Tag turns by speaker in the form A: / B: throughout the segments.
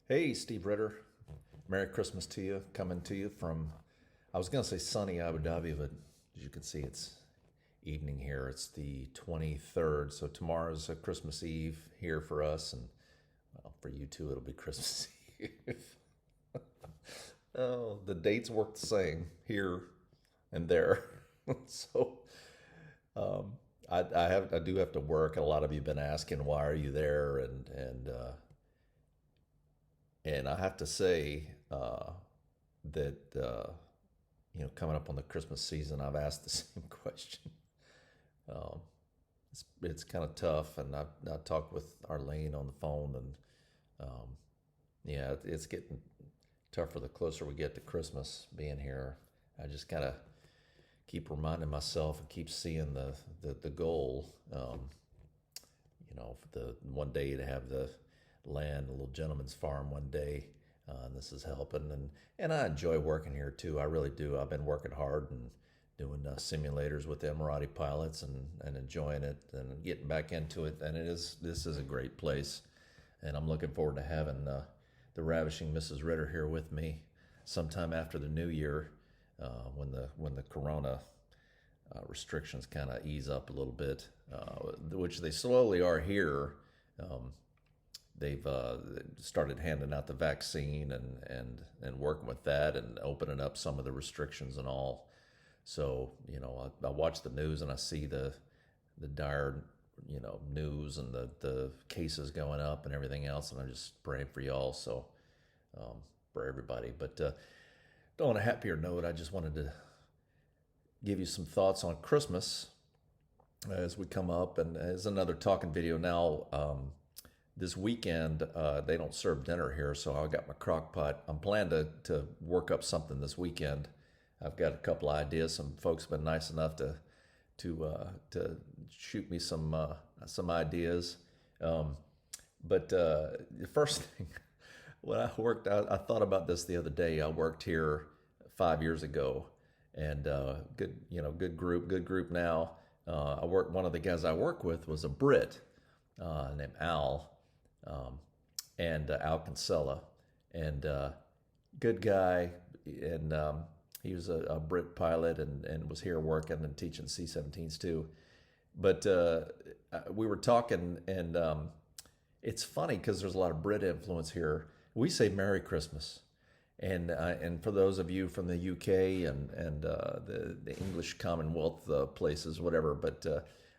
A: Hey, Steve Ritter. Merry Christmas to you. Coming to you from, I was going to say sunny Abu Dhabi, but as you can see, it's evening here. It's the 23rd. So tomorrow's a Christmas Eve here for us. And well, for you too, it'll be Christmas Eve. Oh, the dates work the same here and there. so um, I do have to work. A lot of you have been asking, why are you there? And I have to say that coming up on the Christmas season, I've asked the same question. Um, it's kind of tough, and I talked with Arlene on the phone, and um, yeah, it's getting tougher the closer we get to Christmas being here. I just gotta keep reminding myself and keep seeing the goal. For the one day to have the land, a little gentleman's farm one day. And this is helping, and I enjoy working here too. I really do. I've been working hard and doing simulators with the Emirati pilots and enjoying it and getting back into it. And this is a great place, and I'm looking forward to having the ravishing Mrs. Ritter here with me sometime after the new year, when the Corona restrictions kind of ease up a little bit, which they slowly are here. Um, they've started handing out the vaccine and working with that and opening up some of the restrictions and all. So I watch the news and I see the dire news and the cases going up and everything else, and I'm just praying for y'all. So for everybody, but on a happier note, I just wanted to give you some thoughts on Christmas as we come up, and as another talking video now. This weekend, they don't serve dinner here, so I got my crock pot. I'm planning to work up something this weekend. I've got a couple of ideas. Some folks have been nice enough to shoot me some ideas. But the first thing, when I worked, I thought about this the other day. I worked here 5 years ago, and good group now. One of the guys I work with was a Brit named Al, and Al Kinsella, and good guy, and he was a Brit pilot and was here working and teaching C-17s too. But we were talking, and it's funny because there's a lot of Brit influence here. We say Merry Christmas, and for those of you from the UK and the English Commonwealth places, whatever, but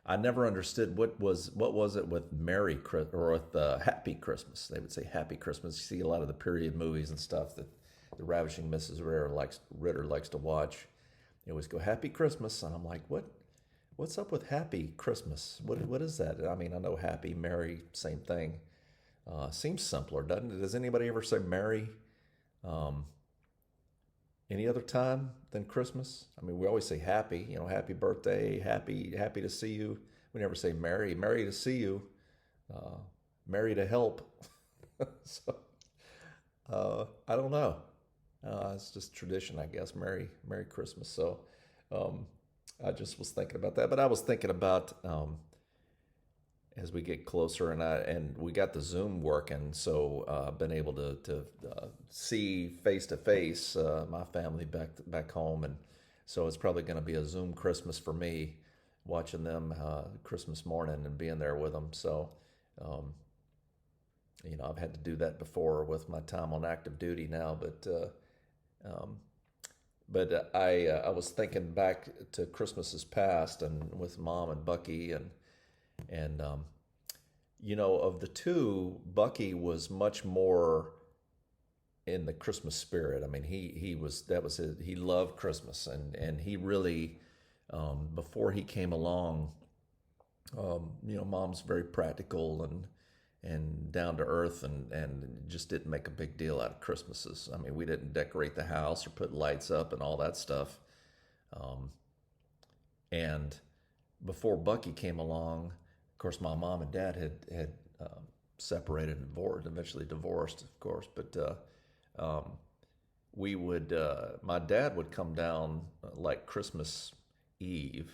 A: I never understood what was it with Merry Christmas or with Happy Christmas. They would say Happy Christmas. You see a lot of the period movies and stuff that the ravishing Mrs. Ritter likes to watch. They always go Happy Christmas, and I'm like, what's up with Happy Christmas? What is that? I mean, I know Happy, Merry, same thing. Seems simpler, doesn't it? Does anybody ever say Merry um, any other time than Christmas? I mean, we always say happy, happy birthday, happy to see you. We never say merry to see you, uh, merry to help. so I don't know. It's just tradition, I guess. Merry Christmas. So um, I just was thinking about that, but I was thinking about as we get closer, and we got the Zoom working, so I've been able to see face to face my family back home, and so it's probably going to be a Zoom Christmas for me, watching them Christmas morning and being there with them. So um, I've had to do that before with my time on active duty now, um, but I was thinking back to Christmases past and with Mom and Bucky, and of the two, Bucky was much more in the Christmas spirit. I mean, he was that was his, he loved Christmas, and he really before he came along, Mom's very practical and down to earth, and just didn't make a big deal out of Christmases. I mean, we didn't decorate the house or put lights up and all that stuff. Um, and before Bucky came along, of course, my mom and dad had separated and divorced, eventually divorced, of course. But um, we would, my dad would come down like Christmas Eve,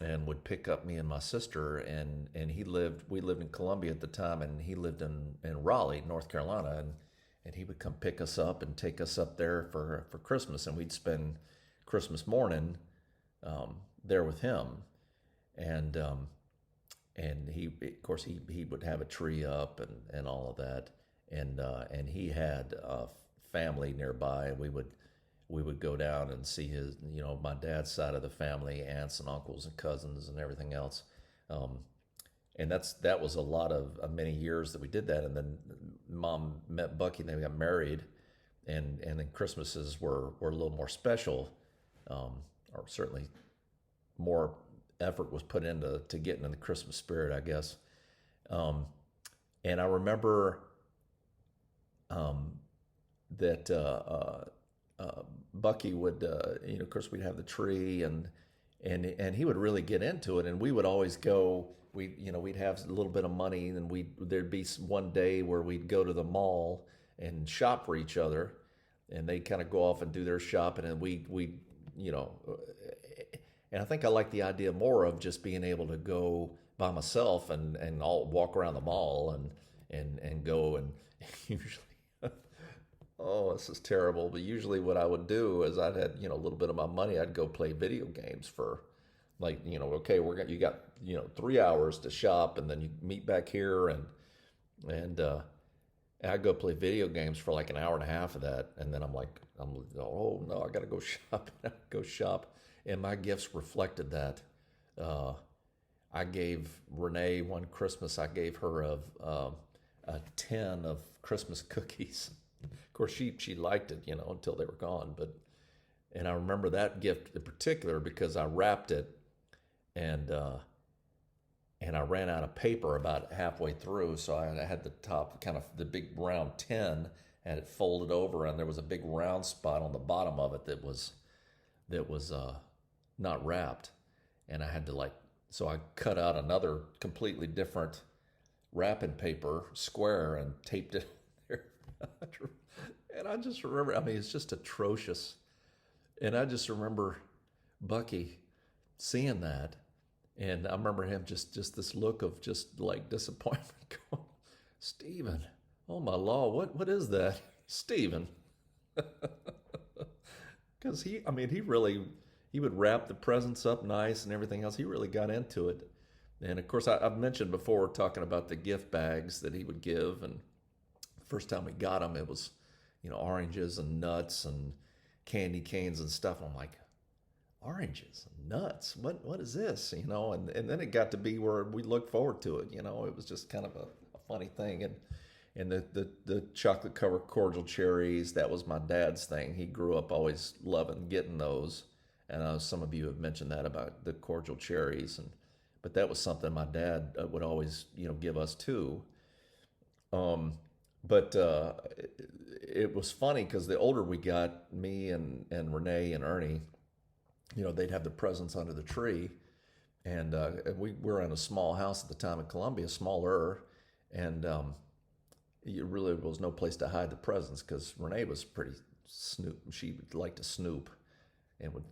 A: and would pick up me and my sister. And we lived in Columbia at the time, and he lived in Raleigh, North Carolina. And he would come pick us up and take us up there for Christmas. And we'd spend Christmas morning there with him. And he, of course, he would have a tree up and all of that. And he had a family nearby. We would go down and see his, my dad's side of the family, aunts and uncles and cousins and everything else. And that was a lot of many years that we did that. And then Mom met Bucky, and they got married, and then Christmases were a little more special, or certainly more effort was put into getting in the Christmas spirit, I guess. And I remember that Bucky would, of course, we'd have the tree, and he would really get into it, and we would always go. We'd have a little bit of money, and there'd be one day where we'd go to the mall and shop for each other, and they'd kind of go off and do their shopping, and we and I think I like the idea more of just being able to go by myself and I'll walk around the mall and go, and usually, oh, this is terrible, but usually what I would do is I'd had, a little bit of my money, I'd go play video games for, like, okay, you got 3 hours to shop, and then you meet back here, and I'd go play video games for like an hour and a half of that, and then oh no, I gotta go shop. Go shop, and my gifts reflected that. I gave Renee one Christmas. I gave her a tin of Christmas cookies. Of course, she liked it, until they were gone. And I remember that gift in particular because I wrapped it, and I ran out of paper about halfway through, so I had the top, kind of the big round tin, had it folded over, and there was a big round spot on the bottom of it that was not wrapped, and I had to so I cut out another completely different wrapping paper square and taped it there. And I just remember, it's just atrocious. And I just remember Bucky seeing that, and I remember him just this look of just like disappointment, going, Stephen, oh my law, what is that, Stephen? Because he would wrap the presents up nice and everything else. He really got into it. And of course, I've mentioned before, talking about the gift bags that he would give, and the first time we got them, it was, oranges and nuts and candy canes and stuff. And I'm like, oranges and nuts, what is this? And then it got to be where we looked forward to it. It was just kind of a funny thing. And the chocolate covered cordial cherries, that was my dad's thing. He grew up always loving getting those. And some of you have mentioned that about the cordial cherries, but that was something my dad would always, give us too. But it was funny because the older we got, me and Renee and Ernie, they'd have the presents under the tree, and we were in a small house at the time in Columbia, smaller, and it really was no place to hide the presents because Renee was pretty snoop. She liked to snoop and would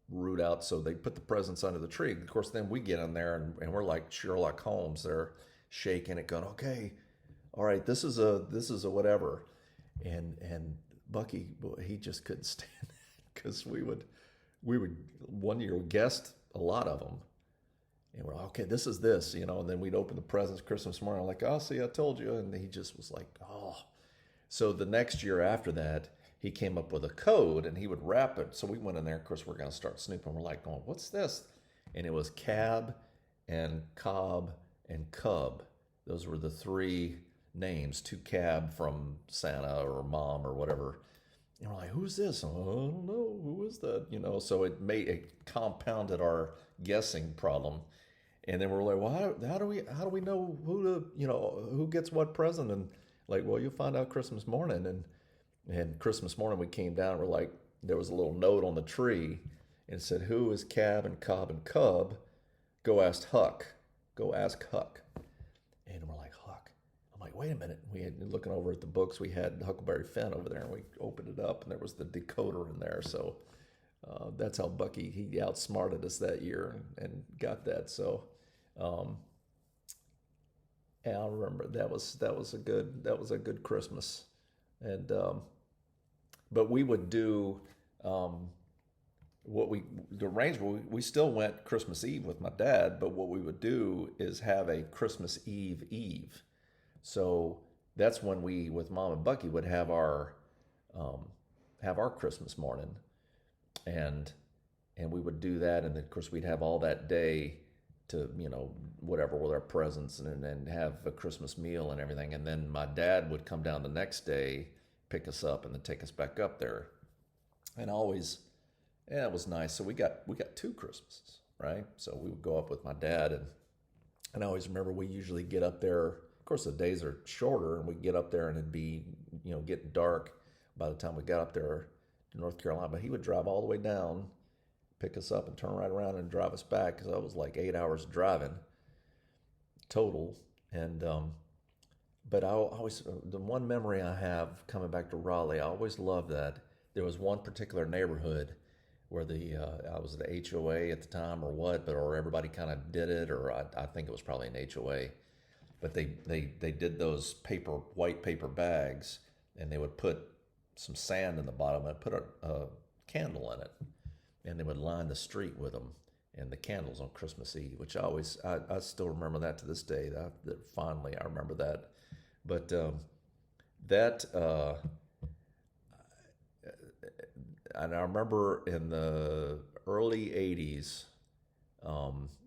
A: root out. So they put the presents under the tree. Of course, then we get in there and we're like Sherlock Holmes. They're shaking it, going, okay, all right, this is a whatever. And Bucky, he just couldn't stand it because we would one year we guessed a lot of them. And we're like, okay, this is this, and then we'd open the presents Christmas morning. I'm like, oh, see, I told you. And he just was like, oh. So the next year after that, he came up with a code and he would wrap it. So we went in there. Of course, we're going to start snooping. We're like, going, what's this? And it was Cab and Cobb and Cub. Those were the three names, to Cab from Santa or Mom or whatever. And we're like, who's this? Oh, I don't know. Who is that? So it compounded our guessing problem. And then we're like, well, how do we know who gets what present? And like, well, you'll find out Christmas morning. And Christmas morning we came down, and we're like, there was a little note on the tree, and it said, who is Cab and Cobb and Cub? Go ask Huck. Go ask Huck. And we're like, Huck. I'm like, wait a minute. We had looking over at the books. We had Huckleberry Finn over there, and we opened it up, and there was the decoder in there. So That's how Bucky, he outsmarted us that year and got that. So, um, yeah, I remember that was a good Christmas, and but we would do um, what we the arrangement. We still went Christmas Eve with my dad, but what we would do is have a Christmas Eve Eve. So that's when we, with Mom and Bucky, would um, have our Christmas morning, and we would do that, and then of course we'd have all that day to whatever with our presents, and then have a Christmas meal and everything, and then my dad would come down the next day, pick us up, and then take us back up there, and always, yeah, it was nice. So we got two Christmases, right? So we would go up with my dad, and I always remember we usually get up there. Of course, the days are shorter, and we get up there, and it'd be getting dark by the time we got up there to North Carolina. But he would drive all the way down, pick us up, and turn right around and drive us back, because that was like 8 hours driving total. And but I always, the one memory I have coming back to Raleigh, I always loved that there was one particular neighborhood where I was the HOA at the time, or what, but or everybody kind of did it, or I think it was probably an HOA, but they did those white paper bags, and they would put some sand in the bottom and put a candle in it, and they would line the street with them and the candles on Christmas Eve, which I still remember that to this day. That fondly I remember that, but that and I remember in the early '80s.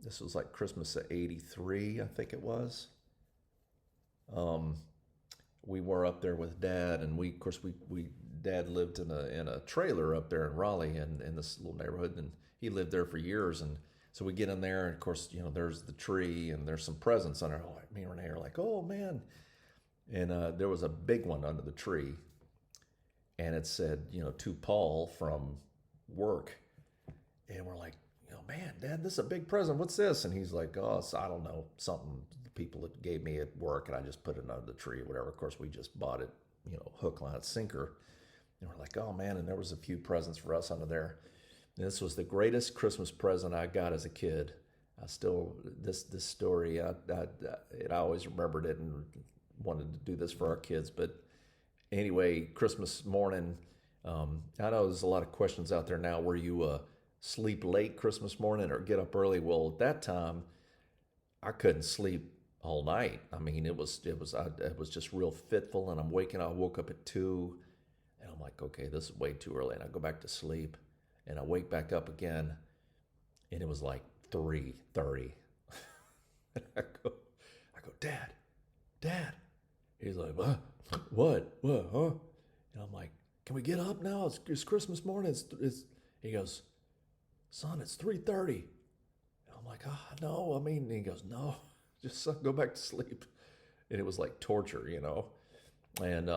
A: This was like Christmas of '83, I think it was. Um, we were up there with Dad, and of course we Dad lived in a trailer up there in Raleigh, and in this little neighborhood, and he lived there for years. And so we get in there, and of course there's the tree, and there's some presents under. Like, me and Renee are like, oh man, and there was a big one under the tree, and it said to Paul from work, and we're like, man, Dad, this is a big present. What's this? And he's like, oh, I don't know, something the people that gave me at work, and I just put it under the tree or whatever. Of course, we just bought it, hook, line, sinker. And we're like, oh man, and there was a few presents for us under there. And this was the greatest Christmas present I got as a kid. I still, this story, I always remembered it and wanted to do this for our kids. But anyway, Christmas morning, I know there's a lot of questions out there now. Were you sleep late Christmas morning or get up early? Well, at that time, I couldn't sleep all night. I mean, it was just real fitful, and I woke up at 2, and I'm like, okay, this is way too early, and I go back to sleep, and I wake back up again, and it was like 3:30. And I go, Dad. He's like, what, huh? And I'm like, can we get up now? It's Christmas morning. He goes, son, it's 3:30. And I'm like, no, I mean, and he goes, no, just son, go back to sleep. And it was like torture, And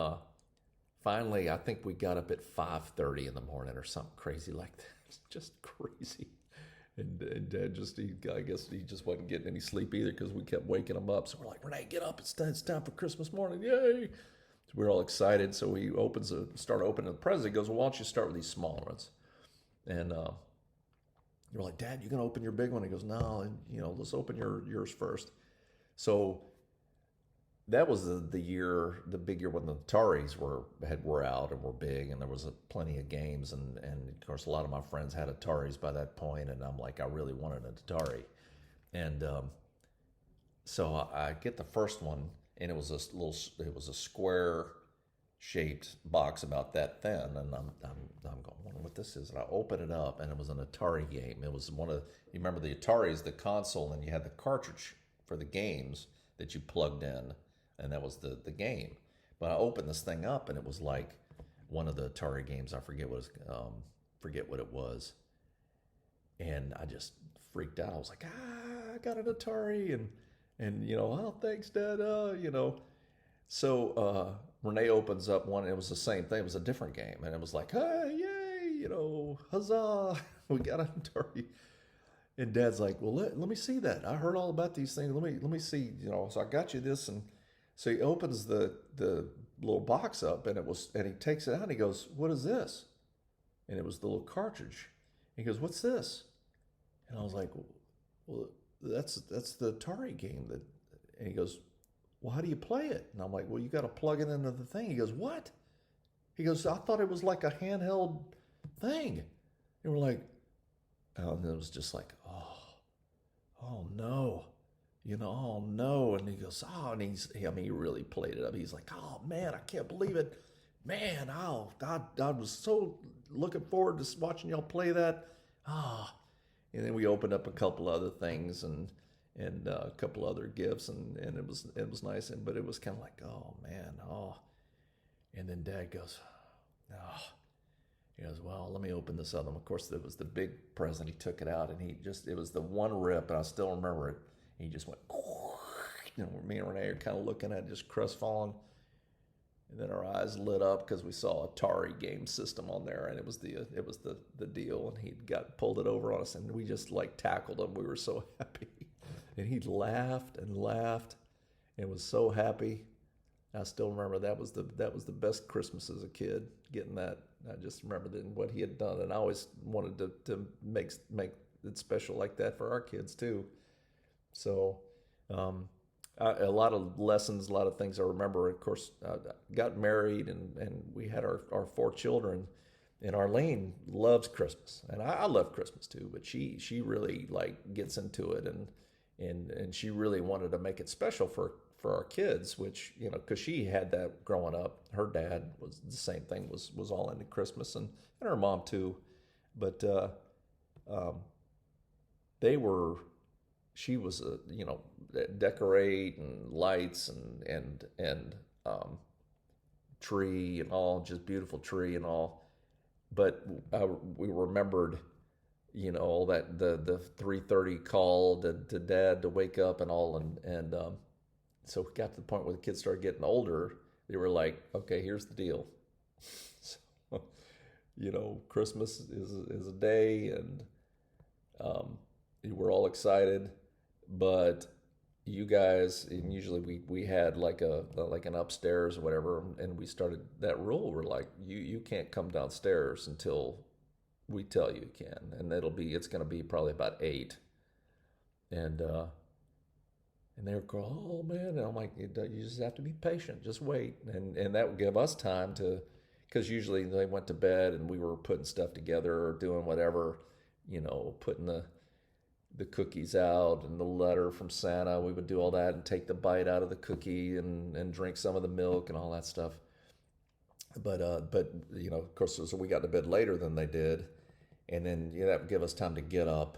A: finally, I think we got up at 5:30 in the morning or something crazy like that. It's just crazy. And Dad I guess he just wasn't getting any sleep either, because we kept waking him up. So we're like, Renee, get up. It's time for Christmas morning. Yay. So we're all excited. So he start opening the presents. He goes, well, why don't you start with these small ones? And we're like, Dad, you gonna open your big one? He goes, no, and let's open yours first. So that was the big year when the Ataris were out and were big, and there was plenty of games, and of course a lot of my friends had Ataris by that point, and I'm like, I really wanted an Atari, and so I get the first one, and it was a square shaped box about that thin, and I'm going, I wonder what this is, and I open it up, and it was an Atari game. It was you remember the Ataris, the console, and you had the cartridge for the games that you plugged in, and that was the game. But I opened this thing up, and it was like one of the Atari games. I forget what it was, and I just freaked out. I was like, I got an Atari, and oh, thanks, Dad, So Renee opens up one, and it was the same thing. It was a different game, and it was like, hey, yay, huzzah, we got an Atari. And Dad's like, well, let me see that. I heard all about these things. Let me see, So I got you this, and so he opens the little box up, and he takes it out, and he goes, what is this? And it was the little cartridge. He goes, "What's this?" And I was like, "Well, that's the Atari game that." And he goes, "Well, how do you play it?" And I'm like, "Well, you got to plug it into the thing." He goes, "What?" He goes, "I thought it was like a handheld thing." And we're like, oh, and it was just like, oh no, oh no. And he goes, oh, and I mean, he really played it up. He's like, oh man, I can't believe it, man. Oh, I was so looking forward to watching y'all play that. Ah, and then we opened up a couple other things and a couple other gifts, and it was nice. But it was kind of like, oh man, oh. And then Dad goes, oh. He goes, well, let me open this other one. Of course, it was the big present. He took it out, and it was the one rip, and I still remember it. He just went, me and Renee are kind of looking at it, just crestfallen. And then our eyes lit up because we saw Atari game system on there, and it was the deal. And he pulled it over on us, and we just like tackled him. We were so happy, and he laughed and laughed, and was so happy. I still remember that was the best Christmas as a kid, getting that. I just remember what he had done, and I always wanted to make it special like that for our kids too. So, a lot of lessons, a lot of things I remember. Of course, got married, and we had our four children. And Arlene loves Christmas, and I love Christmas too. But she really like gets into it, and she really wanted to make it special for our kids, which, because she had that growing up. Her dad was the same thing, was all into Christmas, and her mom too. But um, they were, she was decorate and lights and tree and all, just beautiful tree and all. But we remembered, all that the 3:30 call to Dad to wake up and all, and so we got to the point where the kids started getting older. They were like, okay, here's the deal. So, Christmas is a day, and we're all excited, but you guys, and usually we had like an upstairs or whatever, and we started that rule. We're like, you can't come downstairs until we tell you can, and it's going to be probably about 8, and they were going, oh man, and I'm like, you just have to be patient, just wait, and that would give us time to, because usually they went to bed and we were putting stuff together or doing whatever, putting the cookies out and the letter from Santa. We would do all that and take the bite out of the cookie and drink some of the milk and all that stuff. But of course, so we got to bed later than they did, and then that would give us time to get up.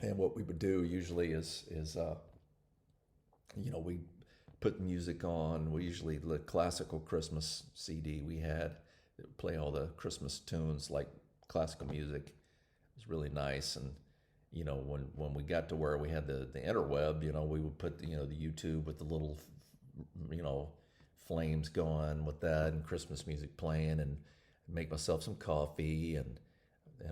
A: And what we would do usually is we put music on. We usually, the classical Christmas CD we had, that would play all the Christmas tunes like classical music. It was really nice. And when we got to where we had the interweb, we would put the YouTube with the little flames going with that, and Christmas music playing, and make myself some coffee, and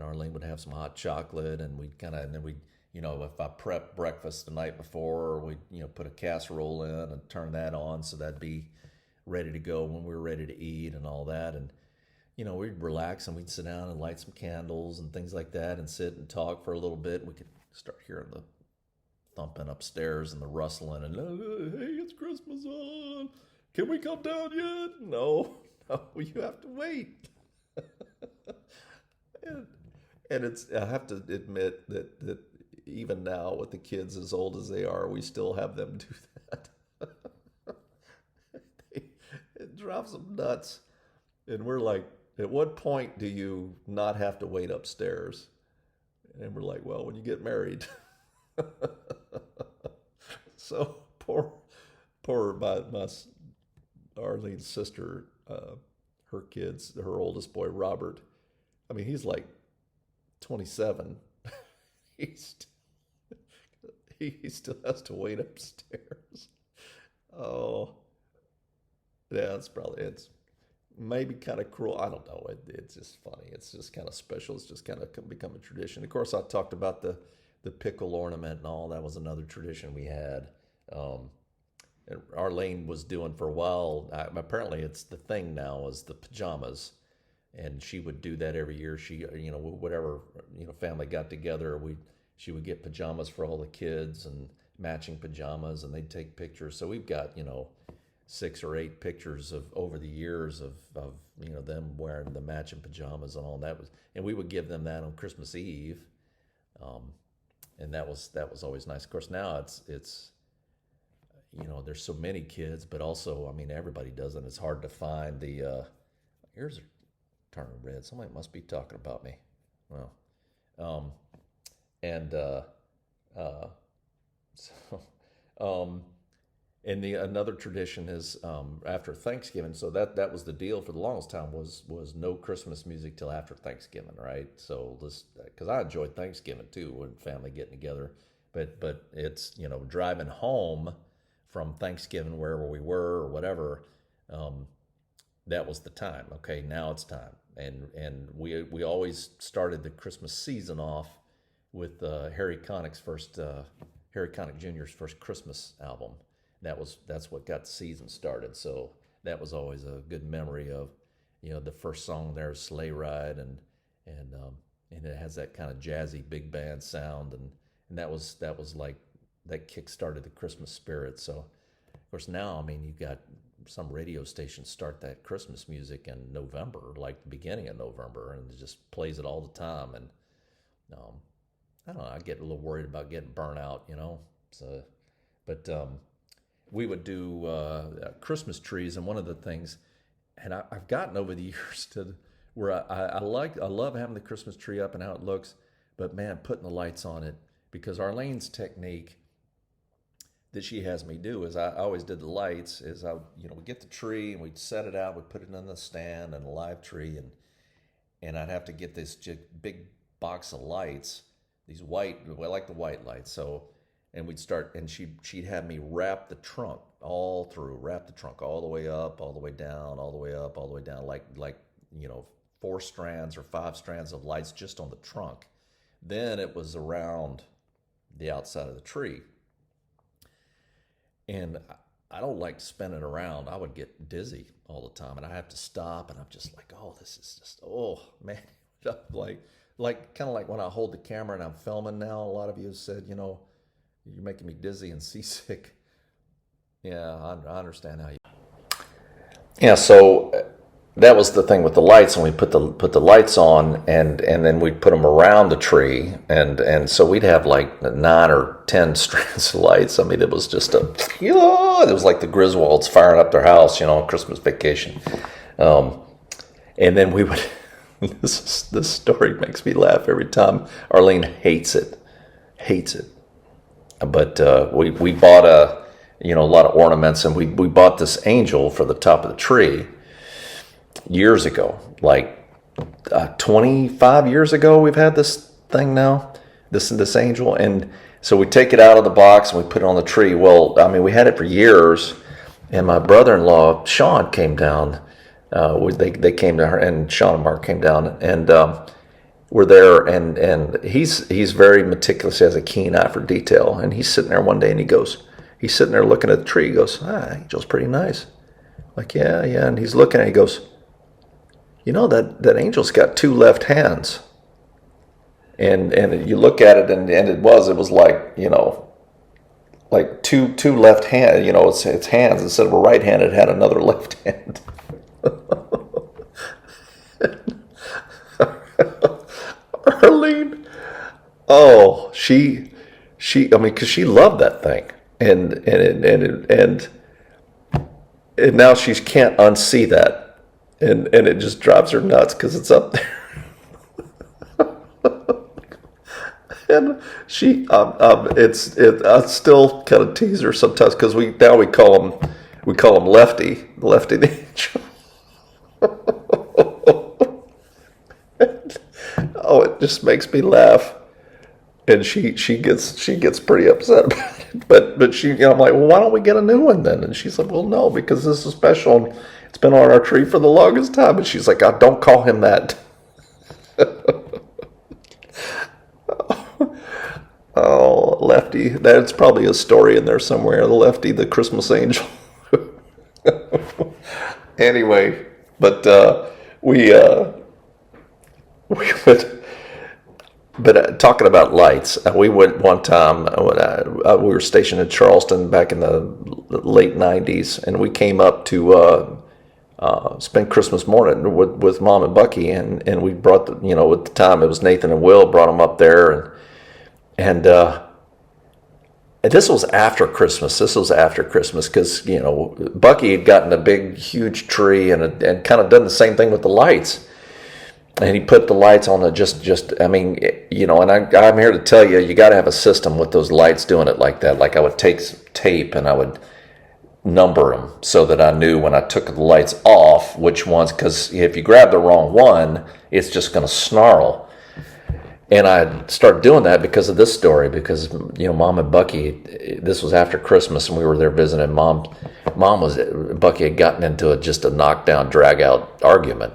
A: Arlene would have some hot chocolate, and then we'd if I prepped breakfast the night before, we'd put a casserole in and turn that on, so that'd be ready to go when we were ready to eat and all that. And we'd relax, and we'd sit down and light some candles and things like that, and sit and talk for a little bit. We could start hearing the thumping upstairs and the rustling, and hey, it's Christmas on. Can we come down yet? No, you have to wait. and I have to admit that even now, with the kids as old as they are, we still have them do that. It drives them nuts. And we're like, at what point do you not have to wait upstairs? And we're like, well, when you get married. So poor my Arlene's sister, her kids, her oldest boy, Robert. I mean, he's like 27. He still has to wait upstairs. Oh, yeah, it's maybe kind of cruel. I don't know. It's just funny. It's just kind of special. It's just kind of become a tradition. Of course, I talked about the pickle ornament and all. That was another tradition we had. And Arlene was doing for a while. Apparently, it's the thing now, is the pajamas. and she would do that every year. She, whatever, family got together, she would get pajamas for all the kids and matching pajamas, and they'd take pictures. So we've got, 6 or 8 pictures of over the years of them wearing the matching pajamas and all that and we would give them that on Christmas Eve, and that was always nice. Of course, now it's there's so many kids, but also, I mean, everybody does it. It's hard to find the ears are turning red. Somebody must be talking about me. Well, and so and another tradition is after Thanksgiving. So that was the deal for the longest time was no Christmas music till after Thanksgiving, right? So because I enjoyed Thanksgiving too, when family getting together, but it's driving home from Thanksgiving wherever we were or whatever. That was the time. Okay, now it's time, and we always started the Christmas season off with Harry Connick Jr.'s first Christmas album. That's what got the season started. So that was always a good memory of, the first song there, Sleigh Ride, and it has that kind of jazzy big band sound, and that was like that kick-started the Christmas spirit. So of course now, I mean, you've got some radio stations start that Christmas music in November, like the beginning of November, and it just plays it all the time. And I don't know, I get a little worried about getting burnt out, So, but we would do Christmas trees, and one of the things, and I've gotten over the years to where I love having the Christmas tree up and how it looks, but man, putting the lights on it, because Arlene's technique that she has me do is I always did the lights is we get the tree and we'd set it out, we'd put it in the stand and a live tree, and I'd have to get this big box of lights, these white, I like the white lights, so, and we'd start, and she'd have me wrap the trunk all through, wrap the trunk all the way up, all the way down, all the way up, all the way down, like 4 strands or 5 strands of lights just on the trunk. Then it was around the outside of the tree. And I don't like spinning around. I would get dizzy all the time, and I have to stop, and I'm just like, oh, this is just, oh, man. like kind of like when I hold the camera and I'm filming now, a lot of you have said, you're making me dizzy and seasick. Yeah, I understand how you. Yeah, so that was the thing with the lights, and we put the lights on, and then we'd put them around the tree, and so we'd have like 9 or 10 strands of lights. I mean, it was just it was like the Griswolds firing up their house, on Christmas vacation. And then we would. This story makes me laugh every time. Arlene hates it. But we bought a lot of ornaments, and we bought this angel for the top of the tree years ago, like 25 years ago. We've had this thing now, this angel, and so we take it out of the box and we put it on the tree. Well, I mean, we had it for years, and my brother-in-law Sean came down. They came to her, and Sean and Mark came down, and we're there, and he's very meticulous. He has a keen eye for detail, and he's sitting there one day, and he's sitting there looking at the tree. He goes, angel's pretty nice. Like, yeah, and he's looking at it, he goes, that angel's got 2 left hands. And you look at it, and it was like, like two left hands, its hands, instead of a right hand, it had another left hand. Arlene, oh, she, I mean, because she loved that thing, and now she can't unsee that, and it just drives her nuts because it's up there. And she, I still kind of tease her sometimes because we call him Lefty the Angel. Oh, it just makes me laugh, and she gets pretty upset about it. But she, I'm like, well, why don't we get a new one then? And she's like, well, no, because this is special, and it's been on our tree for the longest time. And she's like, don't call him that. Oh, Lefty. That's probably a story in there somewhere. Lefty the Christmas Angel. Anyway, but we we would. But talking about lights, we went one time when we were stationed in Charleston back in the late '90s, and we came up to spend Christmas morning with Mom and Bucky, and we brought at the time it was Nathan and Will brought them up there, and this was after Christmas. This was after Christmas because Bucky had gotten a big huge tree and kind of done the same thing with the lights. And he put the lights on I'm here to tell you, you got to have a system with those lights doing it like that. Like I would take tape and I would number them so that I knew when I took the lights off which ones, because if you grab the wrong one, it's just going to snarl. And I started doing that because of this story, because, Mom and Bucky, this was after Christmas and we were there visiting. Bucky had gotten into just a knockdown, drag out argument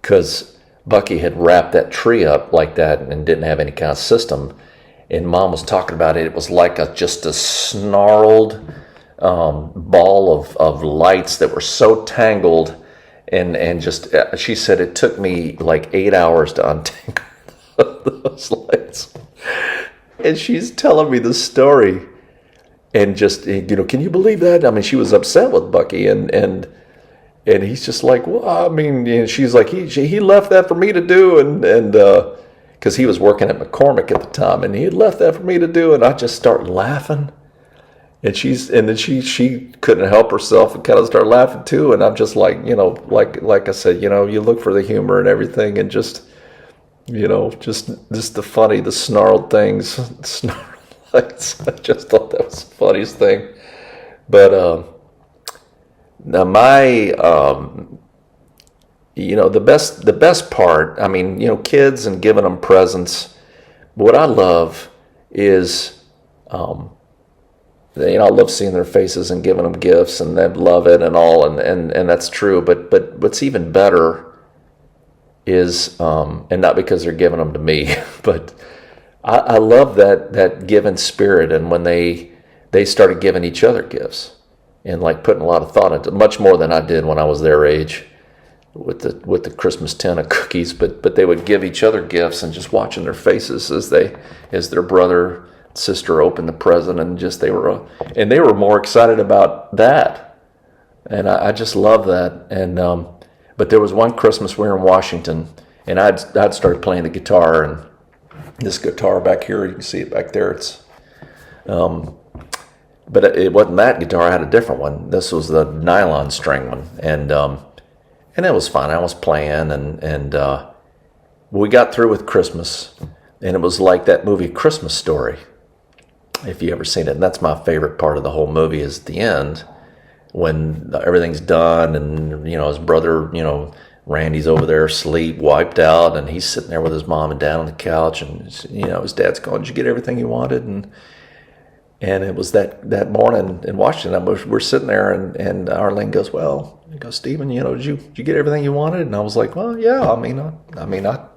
A: because Bucky had wrapped that tree up like that and didn't have any kind of system. And Mom was talking about it. It was like just a snarled ball of lights that were so tangled. And just, she said it took me like 8 hours to untangle those lights. And she's telling me the story. And just, can you believe that? I mean, she was upset with Bucky and he's just like, well, I mean, she's like, he left that for me to do, and because he was working at McCormick at the time, and he had left that for me to do, and I just started laughing, and then she couldn't help herself and kind of started laughing too, and I'm just like, like I said, you look for the humor and everything, and just the funny, the snarled things, snarled lights. I just thought that was the funniest thing, but. Now the best part, I mean, kids and giving them presents. What I love is, I love seeing their faces and giving them gifts, and they love it and all, and that's true. But what's even better is, and not because they're giving them to me, but I love that giving spirit, and when they started giving each other gifts. And like putting a lot of thought into it, much more than I did when I was their age with the Christmas tin of cookies. But they would give each other gifts, and just watching their faces as their brother and sister opened the present, and they were more excited about that. And I just love that. And but there was one Christmas we were in Washington, and I'd started playing the guitar, and this guitar back here, you can see it back there. It's but it wasn't that guitar. I had a different one. This was the nylon string one, and it was fun. I was playing, and we got through with Christmas, and it was like that movie Christmas Story, if you ever seen it. And that's my favorite part of the whole movie, is at the end when everything's done, and his brother, Randy's over there asleep, wiped out, and he's sitting there with his mom and dad on the couch, and his dad's going, "Did you get everything you wanted?" And it was that morning in Washington. We're sitting there, and Arlene goes, "Well," he goes, "Stephen, did you get everything you wanted?" And I was like, "Well, yeah. I got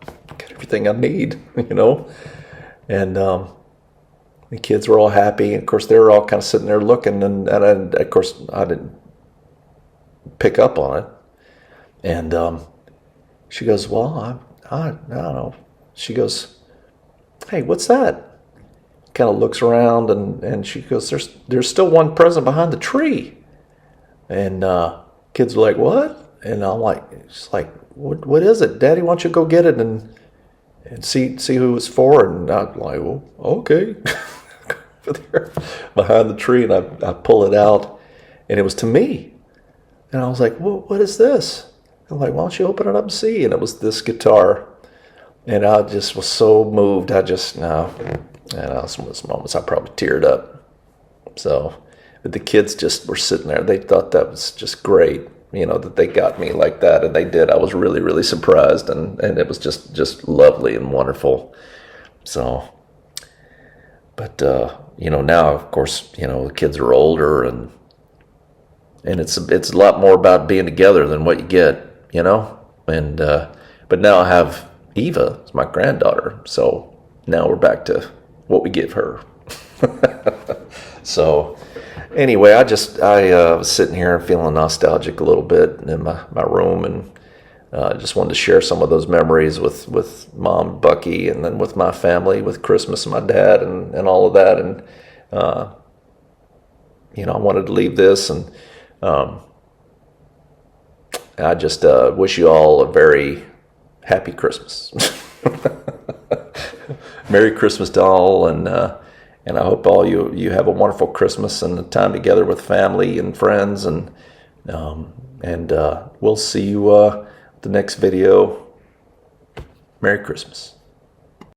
A: everything I need, And the kids were all happy. And of course, they were all kind of sitting there looking, and of course, I didn't pick up on it. And she goes, "Well, I don't know." She goes, "Hey, what's that?" Kind of looks around, and she goes, there's still one present behind the tree. And kids are like, "What?" And I'm like, "It's like, what is it, Daddy? Why don't you go get it and see who it's for?" And I'm like, "Well, okay." Over there behind the tree, and I pull it out, and it was to me. And I was like, "Well, what is this?" I'm like, "Why don't you open it up and see?" And it was this guitar. And I just was so moved. Some of those moments I probably teared up. So, but the kids just were sitting there. They thought that was just great, that they got me like that, and they did. I was really, really surprised, and it was just lovely and wonderful. So, but now of course, the kids are older, and it's a lot more about being together than what you get, And but now I have Eva, it's my granddaughter, so now we're back to what we give her. So anyway, I was sitting here feeling nostalgic a little bit in my room, and just wanted to share some of those memories with Mom, Bucky, and then with my family, with Christmas and my dad and all of that. And, I wanted to leave this, and I just wish you all a very happy Christmas. Merry Christmas to all, and I hope all you have a wonderful Christmas and a time together with family and friends, and we'll see you the next video. Merry Christmas.